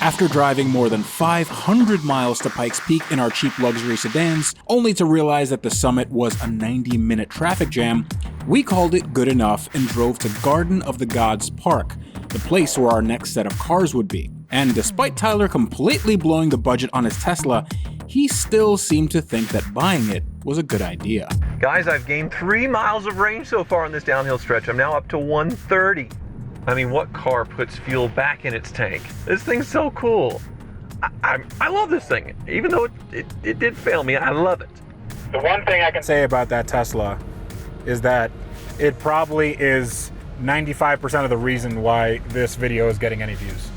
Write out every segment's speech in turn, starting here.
After driving more than 500 miles to Pikes Peak in our cheap luxury sedans, only to realize that the summit was a 90-minute traffic jam, we called it good enough and drove to Garden of the Gods Park, the place where our next set of cars would be. And despite Tyler completely blowing the budget on his Tesla, he still seemed to think that buying it was a good idea. Guys, I've gained 3 miles of range so far on this downhill stretch. I'm now up to 130. I mean, what car puts fuel back in its tank? This thing's so cool. I love this thing. Even though it did fail me, I love it. The one thing I can say about that Tesla is that it probably is 95% of the reason why this video is getting any views.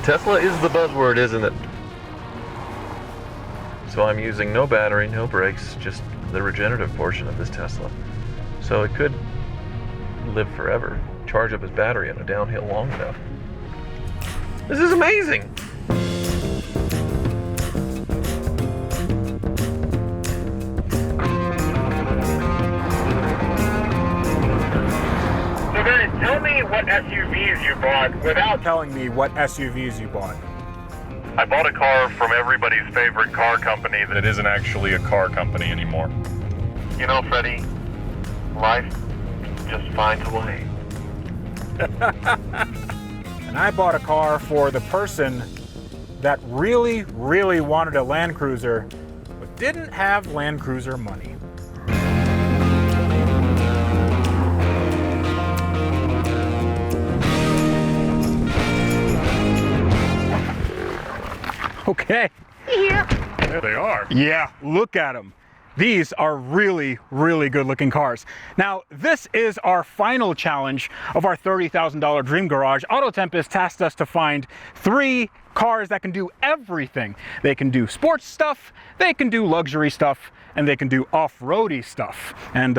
Tesla is the buzzword, isn't it? So I'm using no battery, no brakes, just the regenerative portion of this Tesla. So it could live forever, charge up his battery on a downhill long enough. This is amazing! So guys, tell me what SUVs you bought without telling me what SUVs you bought. I bought a car from everybody's favorite car company that isn't actually a car company anymore. You know, Freddy, life just finds a way. And I bought a car for the person that really, really wanted a Land Cruiser, but didn't have Land Cruiser money. Okay. Yeah. There they are. Yeah, look at them. These are really, really good looking cars. Now, this is our final challenge of our $30,000 Dream Garage. AutoTempest tasked us to find 3 cars that can do everything. They can do sports stuff, they can do luxury stuff, and they can do off-roady stuff. And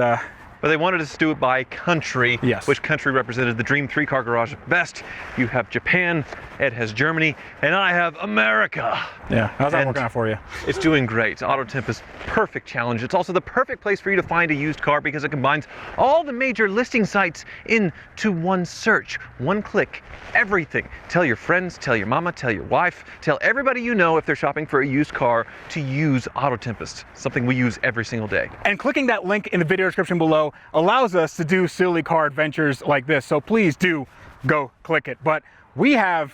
But they wanted us to do it by country. Yes. Which country represented the Dream 3-car garage best? You have Japan, Ed has Germany, and I have America. yeah, how's that And working out for you? It's doing great. AutoTempest, perfect challenge. It's also the perfect place for you to find a used car because it combines all the major listing sites into one search, one click, everything. Tell your friends, tell your mama, tell your wife, tell everybody you know if they're shopping for a used car to use AutoTempest, something we use every single day. And clicking that link in the video description below allows us to do silly car adventures like this. So please do go click it. But we have,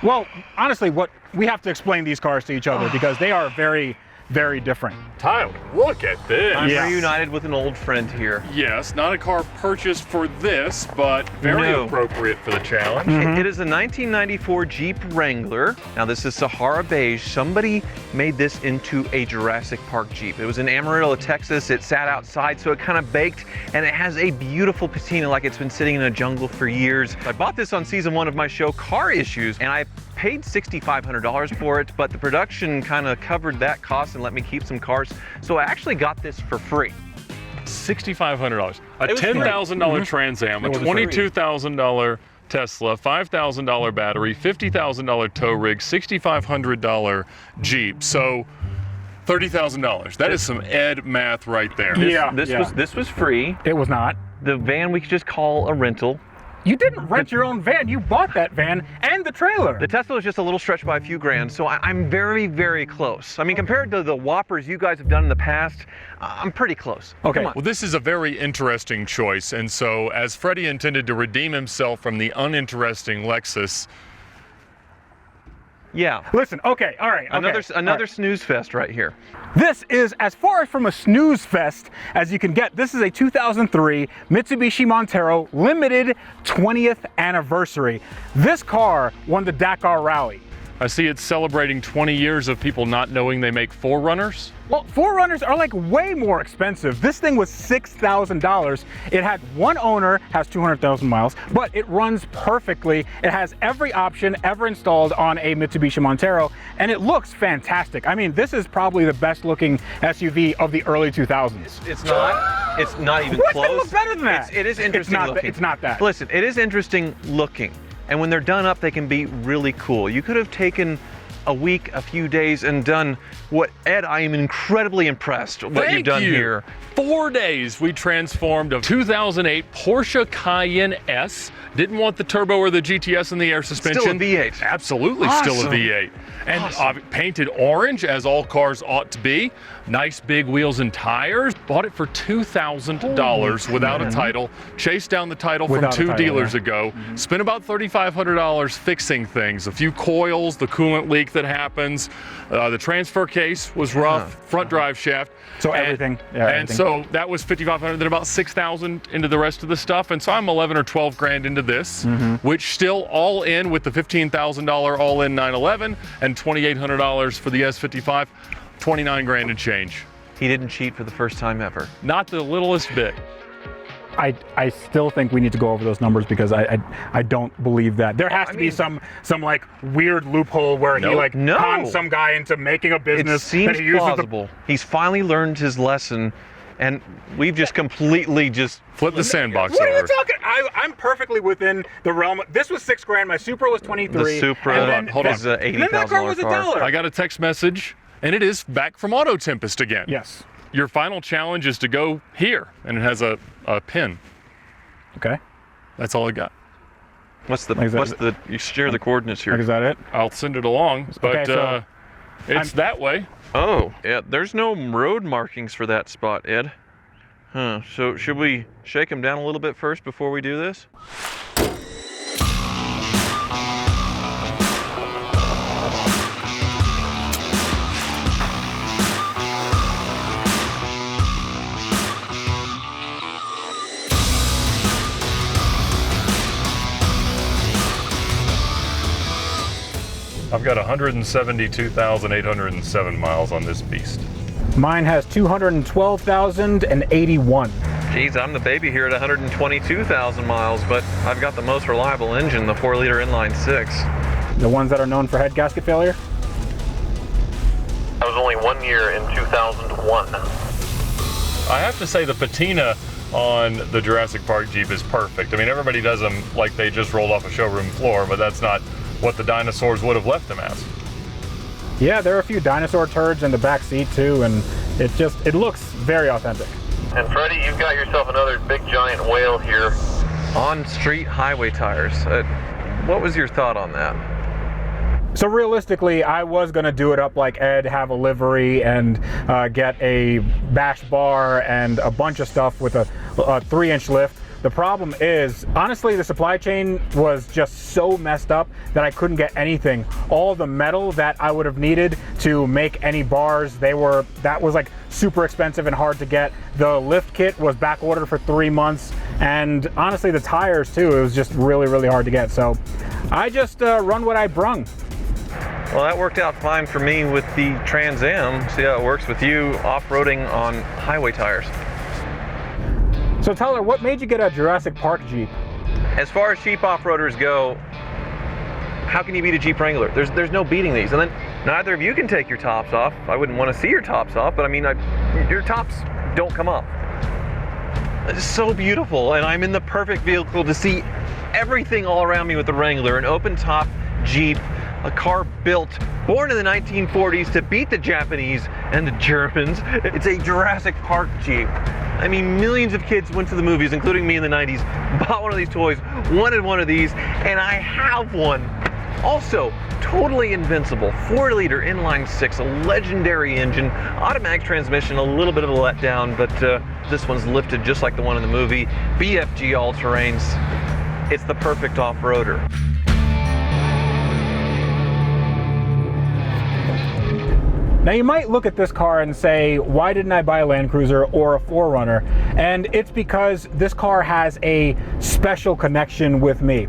well, honestly, we have to explain these cars to each other because they are very, very different. Tyler, look at this. I'm Yeah. reunited with an old friend here. Yes, not a car purchased for this, but very No. appropriate for the challenge. It is a 1994 Jeep Wrangler. Now this is Sahara Beige. Somebody made this into a Jurassic Park Jeep. It was in Amarillo, Texas. It sat outside, so it kind of baked, and it has a beautiful patina like it's been sitting in a jungle for years. I bought this on season 1 of my show, Car Issues, and I paid $6,500 for it, but the production kind of covered that cost and let me keep some cars. So I actually got this for free. $6,500. A It was free. $10,000 Trans Am, a It was free. $22,000 Tesla, $5,000 battery, $50,000 tow rig, $6,500 Jeep. So $30,000. That is some Ed math right there. Yeah. This was free. It was not. The van we could just call a rental. You didn't rent your own van. You bought that van and the trailer. The Tesla is just a little stretched by a few grand, so I'm very, very close. I mean, compared to the Whoppers you guys have done in the past, I'm pretty close. Okay. Come on. Well, this is a very interesting choice, and so as Freddy intended to redeem himself from the uninteresting Lexus, Yeah. Listen, okay, all right. Okay, Another all right. snooze fest right here. This is as far from a snooze fest as you can get. This is a 2003 Mitsubishi Montero Limited 20th anniversary. This car won the Dakar Rally. I see it's celebrating 20 years of people not knowing they make 4Runners. Well, 4Runners are like way more expensive. This thing was $6,000. It had one owner, has 200,000 miles, but it runs perfectly. It has every option ever installed on a Mitsubishi Montero, and it looks fantastic. I mean, this is probably the best looking SUV of the early 2000s. It's not even What? close. They look better than that. It is interesting looking. It's not that. Listen, it is interesting looking. And when they're done up, they can be really cool. You could have taken a week, a few days, and done what, Ed, I am incredibly impressed with what you've done here. 4 days we transformed a 2008 Porsche Cayenne S. Didn't want the turbo or the GTS in the air suspension. Still a V8. Absolutely Awesome. still a V8. And painted orange, as all cars ought to be. Nice big wheels and tires. Bought it for $2,000 without a title. Chased down the title Without a from two title, dealers yeah. ago. Spent about $3,500 fixing things. A few coils, the coolant leak that happens. The transfer case was rough. Front drive shaft. So everything. Yeah, And everything. so that was $5,500, then about $6,000 into the rest of the stuff. And so I'm 11 or 12 grand into this, which still all in with the $15,000 all in 911 and $2,800 for the S55, 29 grand and change. He didn't cheat for the first time ever. Not the littlest bit. I still think we need to go over those numbers because I don't believe that. There has to be some like weird loophole where he like cons some guy into making a It business seems that he uses plausible. He's finally learned his lesson, and we've just completely just Flip the sandbox What are over. you talking? I'm perfectly within the realm. This was 6 grand. My Supra was 23. The Supra Hold on. is an And then that car was $80,000 car. $1. I got a text message, and it is back from AutoTempest again. Yes. Your final challenge is to go here, and it has a pin. Okay. That's all I got. You share the coordinates here. Like, is that it? I'll send it along, but Okay, so it's that way. Oh, yeah, there's no road markings for that spot, Ed. Huh, so should we shake him down a little bit first before we do this? I've got 172,807 miles on this beast. Mine has 212,081. Geez, I'm the baby here at 122,000 miles, but I've got the most reliable engine, the 4-liter inline 6. The ones that are known for head gasket failure? I was only 1 year in 2001. I have to say the patina on the Jurassic Park Jeep is perfect. I mean, everybody does them like they just rolled off a showroom floor, but that's not what the dinosaurs would have left them as. Yeah, there are a few dinosaur turds in the back seat too, and it looks very authentic. And Freddy, you've got yourself another big giant whale here. On street highway tires. What was your thought on that? So realistically, I was gonna do it up like Ed, have a livery and get a bash bar and a bunch of stuff with a 3-inch lift. The problem is, honestly, the supply chain was just so messed up that I couldn't get anything. All the metal that I would have needed to make any bars, that was like super expensive and hard to get. The lift kit was back ordered for 3 months. And honestly, the tires too, it was just really, really hard to get. So I just run what I brung. Well, that worked out fine for me with the Trans Am. See how it works with you off-roading on highway tires. So Tyler, what made you get a Jurassic Park Jeep? As far as cheap off-roaders go, how can you beat a Jeep Wrangler? There's no beating these. And then neither of you can take your tops off. I wouldn't want to see your tops off, but I mean, your tops don't come up. It's so beautiful, and I'm in the perfect vehicle to see everything all around me with the Wrangler, an open-top Jeep, a car born in the 1940s to beat the Japanese and the Germans. It's a Jurassic Park Jeep. I mean, millions of kids went to the movies, including me in the 90s, bought one of these toys, wanted one of these, and I have one. Also, totally invincible, 4-liter inline 6, a legendary engine, automatic transmission, a little bit of a letdown, but this one's lifted just like the one in the movie, BFG all-terrains. It's the perfect off-roader. Now you might look at this car and say, why didn't I buy a Land Cruiser or a 4Runner? And it's because this car has a special connection with me.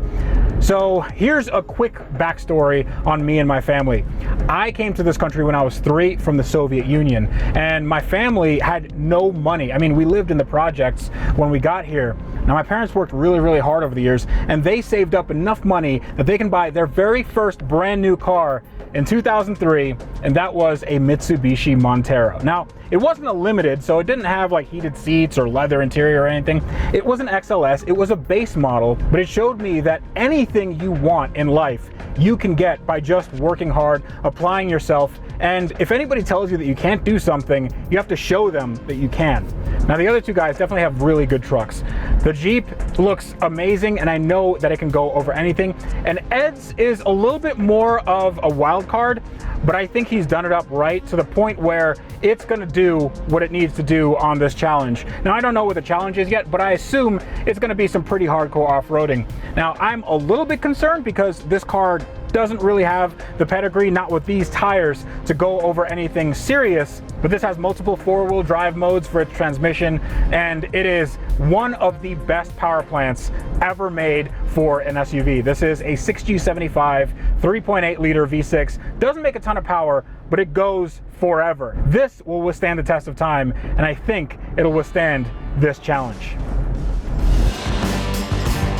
So here's a quick backstory on me and my family. I came to this country when I was 3 from the Soviet Union, and my family had no money. I mean, we lived in the projects when we got here. Now my parents worked really, really hard over the years, and they saved up enough money that they can buy their very first brand new car in 2003, and that was a Mitsubishi Montero. Now, it wasn't a limited, so it didn't have like heated seats or leather interior or anything. It was an XLS, it was a base model, but it showed me that anything you want in life, you can get by just working hard, applying yourself, and if anybody tells you that you can't do something, you have to show them that you can. Now the other two guys definitely have really good trucks. The Jeep looks amazing, and I know that it can go over anything, and Ed's is a little bit more of a wild card, but I think he's done it up right to the point where it's gonna do what it needs to do on this challenge. Now, I don't know what the challenge is yet, but I assume it's gonna be some pretty hardcore off-roading. Now, I'm a little bit concerned because this car doesn't really have the pedigree, not with these tires, to go over anything serious, but this has multiple four-wheel drive modes for its transmission, and it is one of the best power plants ever made for an SUV. This is a 6G75 3.8 liter V6. Doesn't make a ton of power, but it goes forever. This will withstand the test of time, and I think it'll withstand this challenge.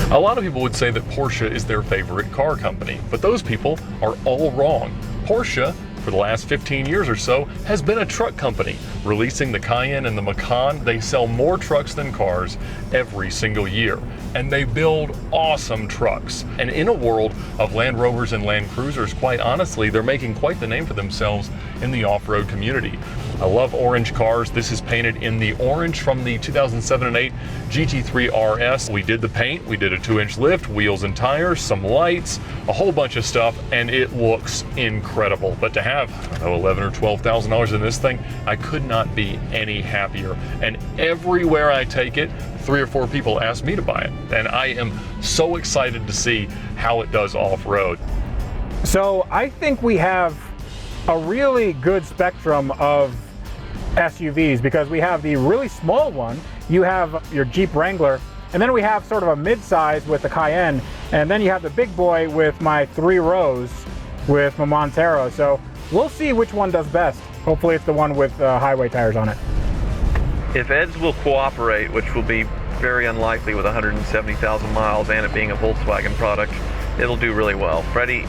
A lot of people would say that Porsche is their favorite car company, but those people are all wrong. Porsche, for the last 15 years or so, has been a truck company. Releasing the Cayenne and the Macan, they sell more trucks than cars every single year. And they build awesome trucks. And in a world of Land Rovers and Land Cruisers, quite honestly, they're making quite the name for themselves in the off-road community. I love orange cars. This is painted in the orange from the 2007 and 8 GT3 RS. We did the paint, we did a 2-inch lift, wheels and tires, some lights, a whole bunch of stuff, and it looks incredible. But to have, I don't know, $11,000 or $12,000 in this thing, I could not be any happier. And everywhere I take it, 3 or 4 people ask me to buy it. And I am so excited to see how it does off-road. So I think we have a really good spectrum of SUVs, because we have the really small one, you have your Jeep Wrangler, and then we have sort of a mid-size with the Cayenne, and then you have the big boy with my 3 rows with my Montero. So we'll see which one does best. Hopefully it's the one with highway tires on it. If Ed's will cooperate, which will be very unlikely with 170,000 miles and it being a Volkswagen product, it'll do really well. Freddy,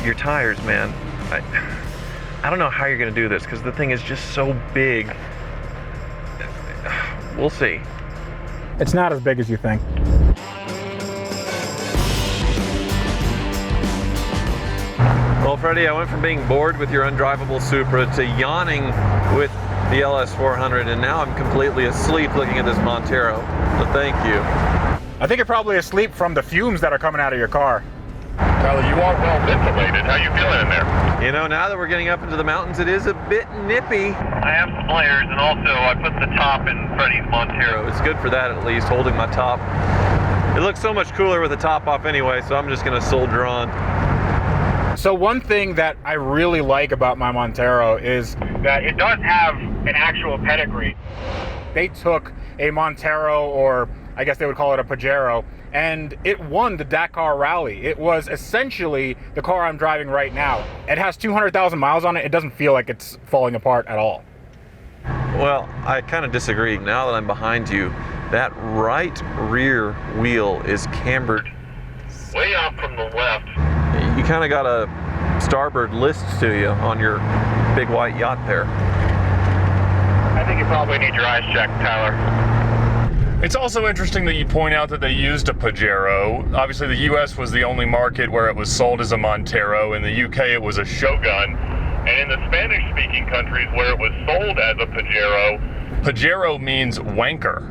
your tires, man, I don't know how you're going to do this because the thing is just so big. We'll see. It's not as big as you think. Well, Freddy, I went from being bored with your undrivable Supra to yawning with the LS400, and now I'm completely asleep looking at this Montero. So thank you. I think you're probably asleep from the fumes that are coming out of your car. Tyler, you are well ventilated. How you feeling in there? You know, now that we're getting up into the mountains, it is a bit nippy. I have some layers, and also I put the top in Freddy's Montero. It's good for that, at least, holding my top. It looks so much cooler with the top off anyway, so I'm just going to soldier on. So one thing that I really like about my Montero is that it does have an actual pedigree. They took a Montero, or I guess they would call it a Pajero, and it won the Dakar Rally. It was essentially the car I'm driving right now. It has 200,000 miles on it. It doesn't feel like it's falling apart at all. Well, I kind of disagree. Now that I'm behind you, that right rear wheel is cambered Way off from the left. You kind of got a starboard list to you on your big white yacht there. I think you probably need your eyes checked, Tyler. It's also interesting that you point out that they used a Pajero. Obviously, the US was the only market where it was sold as a Montero. In the UK, it was a Shogun. And in the Spanish-speaking countries where it was sold as a Pajero, Pajero means wanker.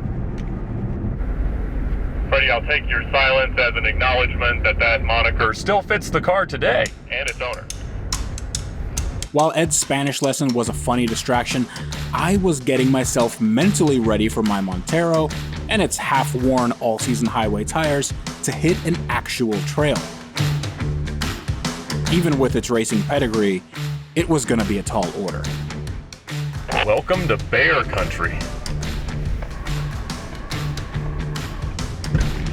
Freddy, I'll take your silence as an acknowledgement that that moniker Still fits the car today. and its owner. While Ed's Spanish lesson was a funny distraction, I was getting myself mentally ready for my Montero and its half-worn all-season highway tires to hit an actual trail. Even with its racing pedigree, it was gonna be a tall order. Welcome to Bear Country.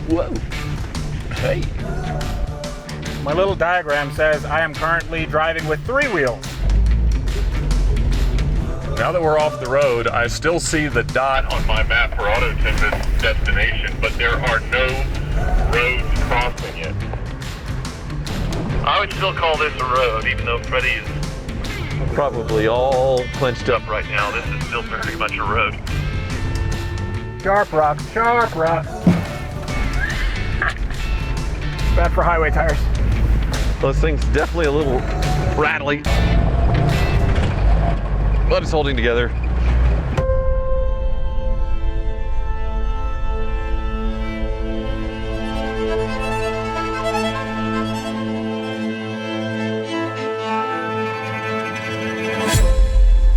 Whoa. Hey. My little diagram says I am currently driving with 3 wheels. Now that we're off the road, I still see the dot On my map for AutoTempest destination, but there are no roads crossing it. I would still call this a road, even though Freddy is Probably all clenched up. up right now. This is still very much a road. Sharp rocks, sharp rocks. Bad for highway tires. Well, this thing's definitely a little rattly, but it's holding together.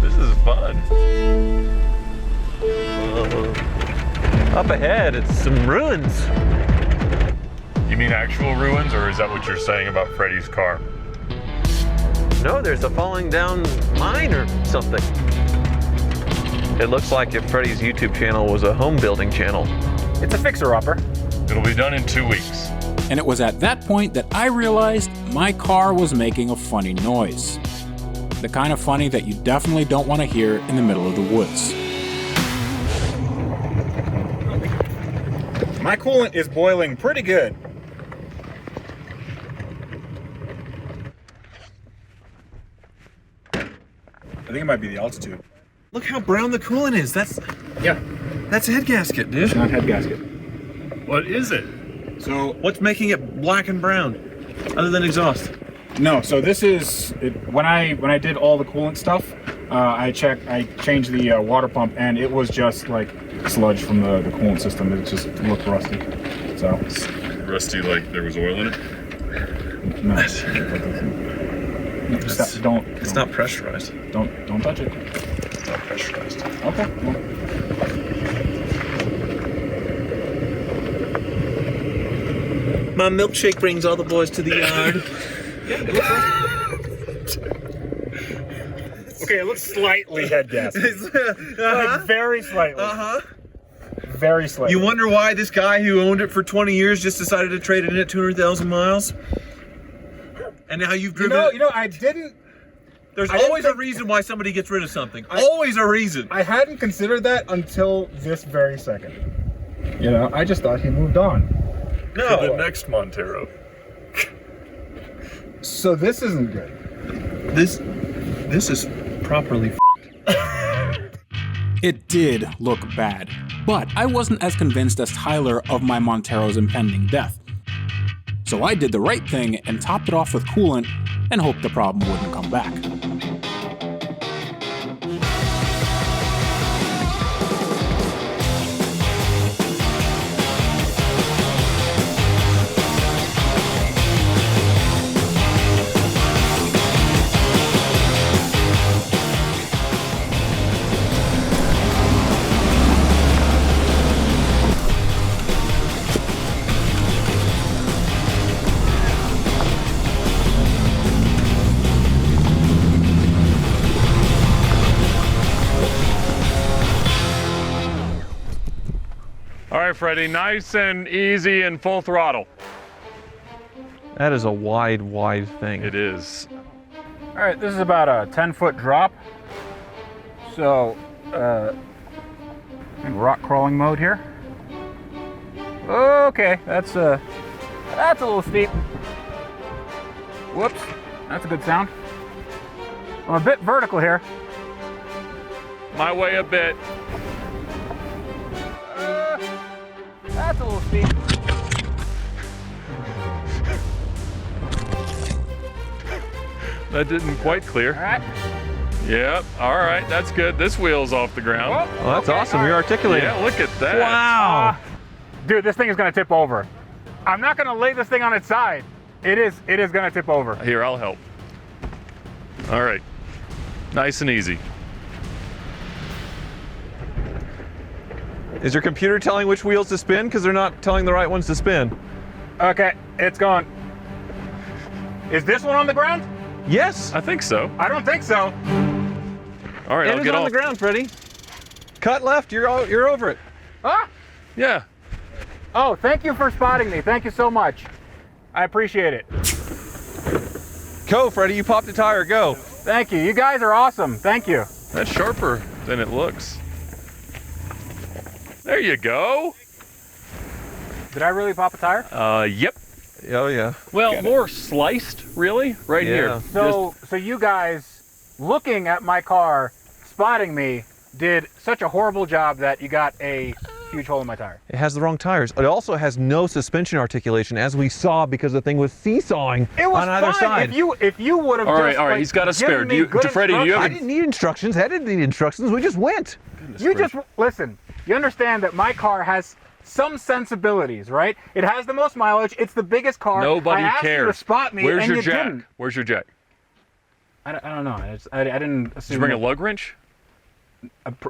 This is fun. Up ahead, it's some ruins. You mean actual ruins, or is that what you're saying about Freddy's car? No, there's a falling down mine or something. It looks like if Freddy's YouTube channel was a home building channel. It's a fixer-upper. It'll be done in 2 weeks. And it was at that point that I realized my car was making a funny noise. The kind of funny that you definitely don't want to hear in the middle of the woods. My coolant is boiling pretty good. I think it might be the altitude. Look how brown the coolant is. That's Yeah, a head gasket, dude. not head gasket. What is it? So, What's making it black and brown, other than exhaust? no, so this is, when I did all the coolant stuff, I changed the water pump, and it was just like sludge from the coolant system. It just looked rusty. So, Rusty, like there was oil in it? no. Don't. It's not pressurized. Don't touch it. It's not pressurized. Okay. Well. My milkshake brings all the boys to the yard. Okay, it looks slightly head gasket. Like very slightly. Very slightly. You wonder why this guy who owned it for 20 years just decided to trade it in at 200,000 miles? And now you've driven it. You know, I didn't. There's I didn't always a reason why somebody gets rid of something. Always a reason. I hadn't considered that until this very second. You know, I just thought he moved on. No. To the next Montero. So this isn't good. This is properly It did look bad, but I wasn't as convinced as Tyler of my Montero's impending death. So I did the right thing and topped it off with coolant and hoped the problem wouldn't come back. All right, Freddy, nice and easy and full throttle. That is a wide thing. It is. All right, this is about a 10-foot drop. So, in rock crawling mode here. Okay, that's a little steep. Whoops, that's a good sound. I'm a bit vertical here. My way a bit. That's a little steep. That didn't quite clear. All right. Yep, all right, that's good. This wheel's off the ground. Well, that's Okay, awesome. all You're right. articulating. Yeah, look at that. Wow. Dude, this thing is gonna tip over. I'm not gonna lay this thing on its side. It is gonna tip over. Here, I'll help. All right, nice and easy. Is your computer telling which wheels to spin? Because they're not telling the right ones to spin. Okay, it's going. Is this one on the ground? Yes. I think so. I don't think so. All right, It I'll is get on off. the ground, Freddy. Cut left. You're over it. Ah! Yeah. Oh, thank you for spotting me. Thank you so much. I appreciate it. Go, Freddy. You popped a tire. Go. Thank you. You guys are awesome. Thank you. That's sharper than it looks. There you go. Did I really pop a tire? Yep. Oh yeah. Well, more sliced, really, right Yeah. here. So you guys looking at my car, spotting me, did such a horrible job that you got a huge hole in my tire. It has the wrong tires. It also has no suspension articulation, as we saw, because the thing was seesawing on either side. If you would have all right, he's got a spare. Freddie, do you have I didn't need instructions. I didn't need instructions. We just went. Listen. You understand that my car has some sensibilities, right? It has the most mileage. It's the biggest car. Nobody I asked cares. you to spot me, Where's and your you jack? didn't. Where's your jack? I don't know. I didn't assume. Did you bring a lug wrench?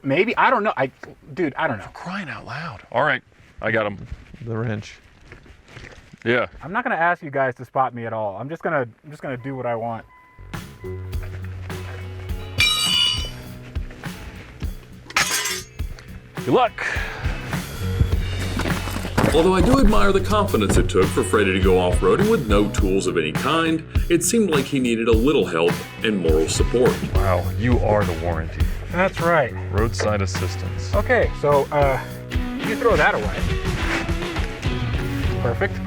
Maybe. I don't know. Dude, I don't know. Crying out loud. All right, I got him. The wrench. Yeah. I'm not gonna ask you guys to spot me at all. I'm just gonna do what I want. Good luck. Although I do admire the confidence it took for Freddy to go off-roading with no tools of any kind, it seemed like he needed a little help and moral support. Wow, you are the warranty. That's right. Roadside assistance. Okay, so you throw that away. Perfect.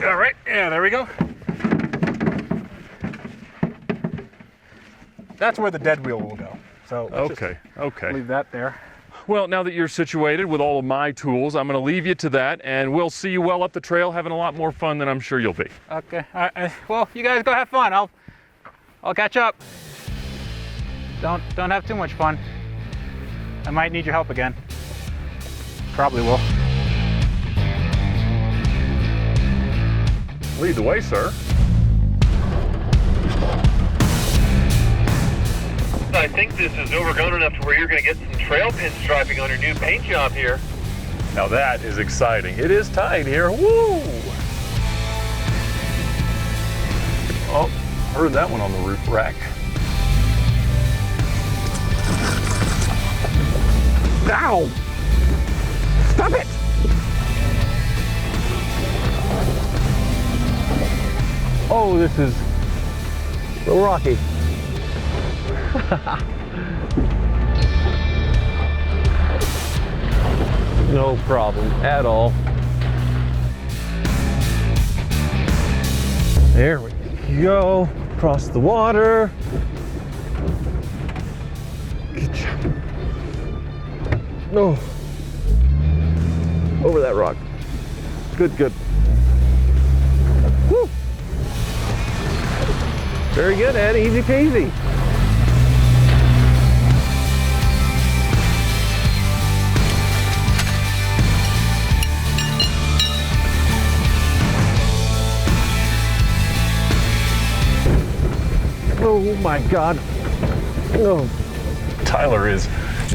All right, yeah, there we go. That's where the dead wheel will go. So let's Okay. leave that there. Well, now that you're situated with all of my tools, I'm going to leave you to that, and we'll see you well up the trail, having a lot more fun than I'm sure you'll be. Okay. Well, you guys go have fun. I'll catch up. Don't have too much fun. I might need your help again. Probably will. Lead the way, sir. I think this is overgrown enough to where you're going to get some trail pin striping on your new paint job here. Now that is exciting. It is tight here. Woo! Oh, heard that one on the roof rack. Ow! Stop it! Oh, this is a little rocky. No problem at all. There we go. Across the water. Good job. No. Over that rock. Good. Woo. Very good, Ed. Easy peasy. Oh my God. No. Tyler is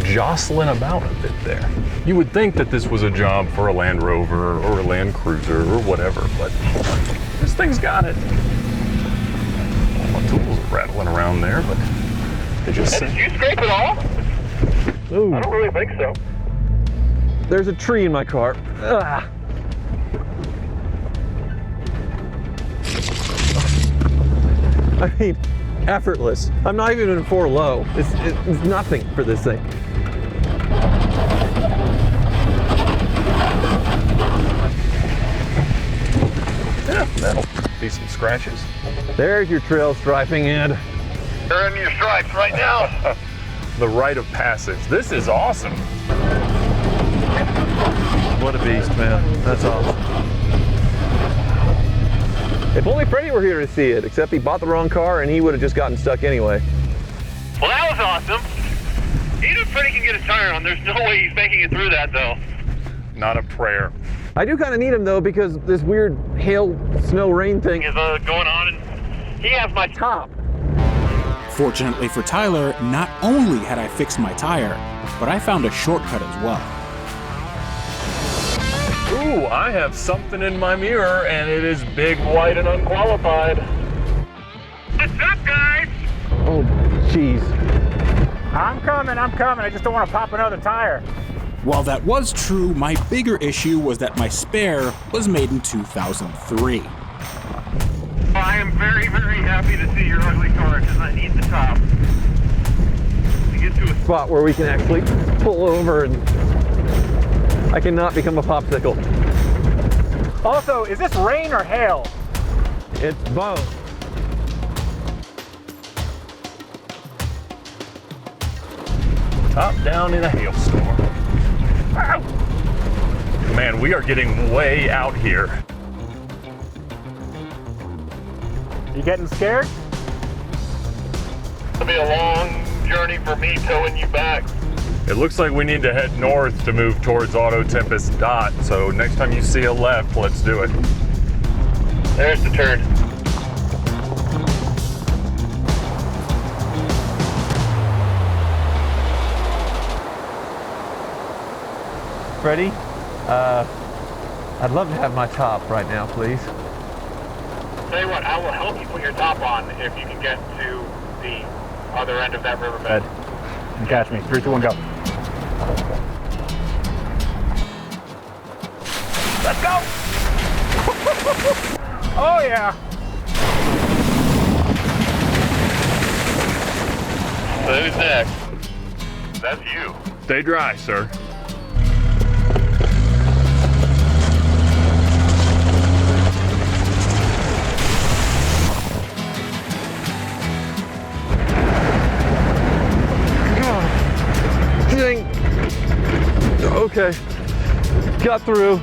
jostling about a bit there. You would think that this was a job for a Land Rover or a Land Cruiser or whatever, but this thing's got it. All my tools are rattling around there, but they just Did you scrape it all? Ooh. I don't really think so. There's a tree in my car. Ah. I mean, effortless. I'm not even in 4 low. It's nothing for this thing. yeah, that'll be some scratches. There's your trail striping, Ed. You're in your stripes right now. The rite of passage. This is awesome. What a beast, man. That's awesome. If only Freddy were here to see it, except he bought the wrong car and he would have just gotten stuck anyway. Well, that was awesome. Even if Freddy can get his tire on, there's no way he's making it through that, though. Not a prayer. I do kind of need him, though, because this weird hail, snow, rain thing Is going on, and he has my top. Fortunately for Tyler, not only had I fixed my tire, but I found a shortcut as well. Ooh, I have something in my mirror, and it is big, white, and unqualified. What's up, guys? Oh, jeez. I'm coming. I just don't want to pop another tire. While that was true, my bigger issue was that my spare was made in 2003. I am very, very happy to see your ugly car, because I need the top. To get to a Spot where we can actually pull over and I cannot become a popsicle. Also, is this rain or hail? It's both. Top down in a hailstorm. Man, we are getting way out here. You getting scared? It'll be a long journey for me towing you back. It looks like we need to head north to move towards AutoTempest dot. So next time you see a left, let's do it. There's the turn. Freddy, I'd love to have my top right now, please. Tell you what, I will help you put your top on if you can get to the other end of that riverbed. And catch me. 3, 2, 1, go. Let's go! Oh yeah! So who's next? That's you. Stay dry, sir. Okay, got through.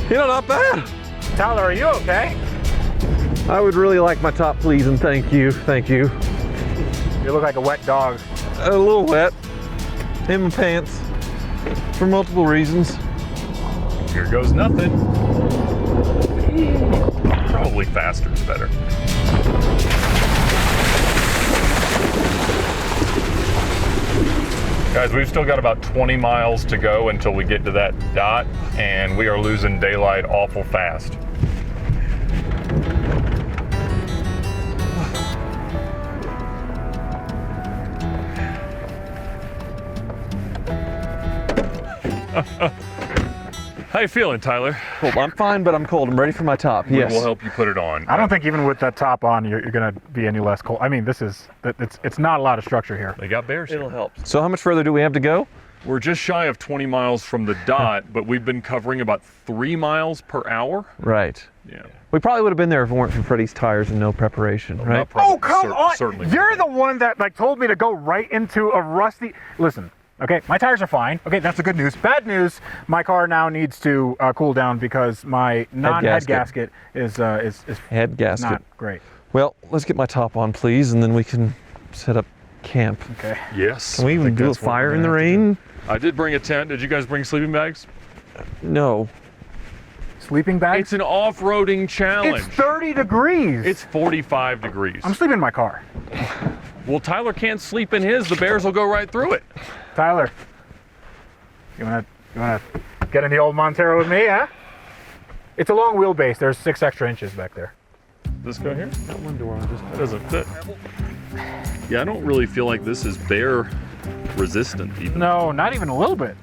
You know, not bad. Tyler, are you okay? I would really like my top, please, and thank you, thank you. You look like a wet dog. A little wet in my pants for multiple reasons. Here goes nothing. Probably faster is better. Guys, we've still got about 20 miles to go until we get to that dot, and we are losing daylight awful fast. How you feeling, Tyler? Well, I'm fine, but I'm cold. I'm ready for my top. Yes. We'll help you put it on. I don't think even with that top on, you're gonna be any less cold. I mean, it's not a lot of structure here. They got bears here. It'll help. So how much further do we have to go? We're just shy of 20 miles from the dot, but we've been covering about 3 miles per hour. Right. Yeah. We probably would have been there if it weren't for Freddy's tires and no preparation, right? Not probably. Oh, come on! Certainly. You're the one that like told me to go right into a rusty. Listen, okay, my tires are fine. Okay, that's the good news. Bad news, my car now needs to cool down because my non-head gasket is Head gasket. not great. Well, let's get my top on, please, and then we can set up camp. Okay. Yes. Can we I even think do a that's what fire we're in the gonna have to rain? do. I did bring a tent. Did you guys bring sleeping bags? No. Sleeping bag? It's an off-roading challenge. It's 30 degrees. It's 45 degrees. I'm sleeping in my car. Well, Tyler can't sleep in his. The bears will go right through it. Tyler, you wanna get in the old Montero with me, huh? It's a long wheelbase. There's 6 extra inches back there. This go here? That one door that doesn't fit. Yeah, I don't really feel like this is bear resistant even. No, not even a little bit.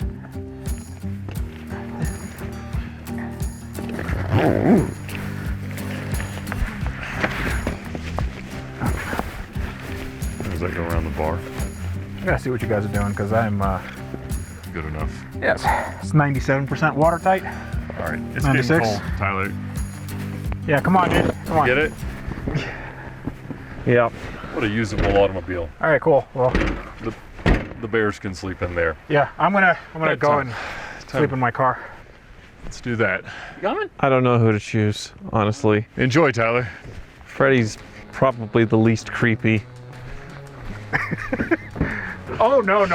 Does that go around the bar? I gotta see what you guys are doing because I'm Good enough. yes, it's 97% watertight. All right, it's 96. getting cold, Tyler. Yeah, come on, dude. Come on. Get it? Yeah. What a usable automobile. All right, cool. Well, The bears can sleep in there. yeah, I'm gonna Good go time. and sleep in my car. Let's do that. I don't know who to choose, honestly. Enjoy, Tyler. Freddy's probably the least creepy. Oh no!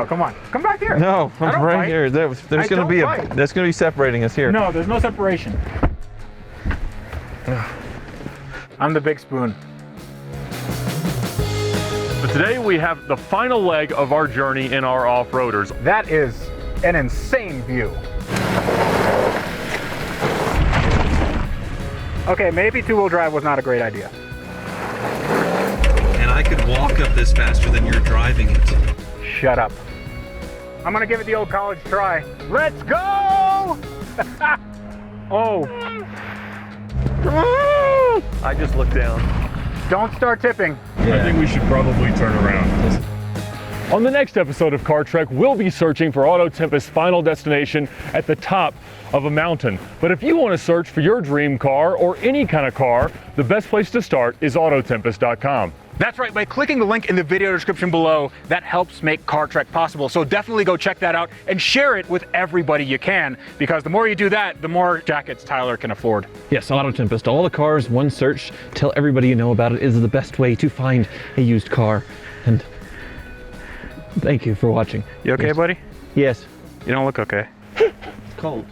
Come on, come back here. No, I I'm don't right bite. here. There's I gonna be don't bite. that's gonna be separating us here. No, there's no separation. I'm the big spoon. But today we have the final leg of our journey in our off-roaders. That is an insane view. Okay, maybe two-wheel drive was not a great idea. And I could walk up this faster than you're driving it. Shut up. I'm gonna give it the old college try. Let's go! Oh. I just looked down. Don't start tipping. I think we should probably turn around. On the next episode of Car Trek, we'll be searching for AutoTempest's final destination at the top of a mountain. But if you want to search for your dream car or any kind of car, the best place to start is AutoTempest.com. That's right, by clicking the link in the video description below, that helps make Car Trek possible. So definitely go check that out and share it with everybody you can, because the more you do that, the more jackets Tyler can afford. Yes, AutoTempest, all the cars, one search, tell everybody you know about it is the best way to find a used car. And thank you for watching. You okay, Yes. buddy? Yes. You don't look okay. It's cold.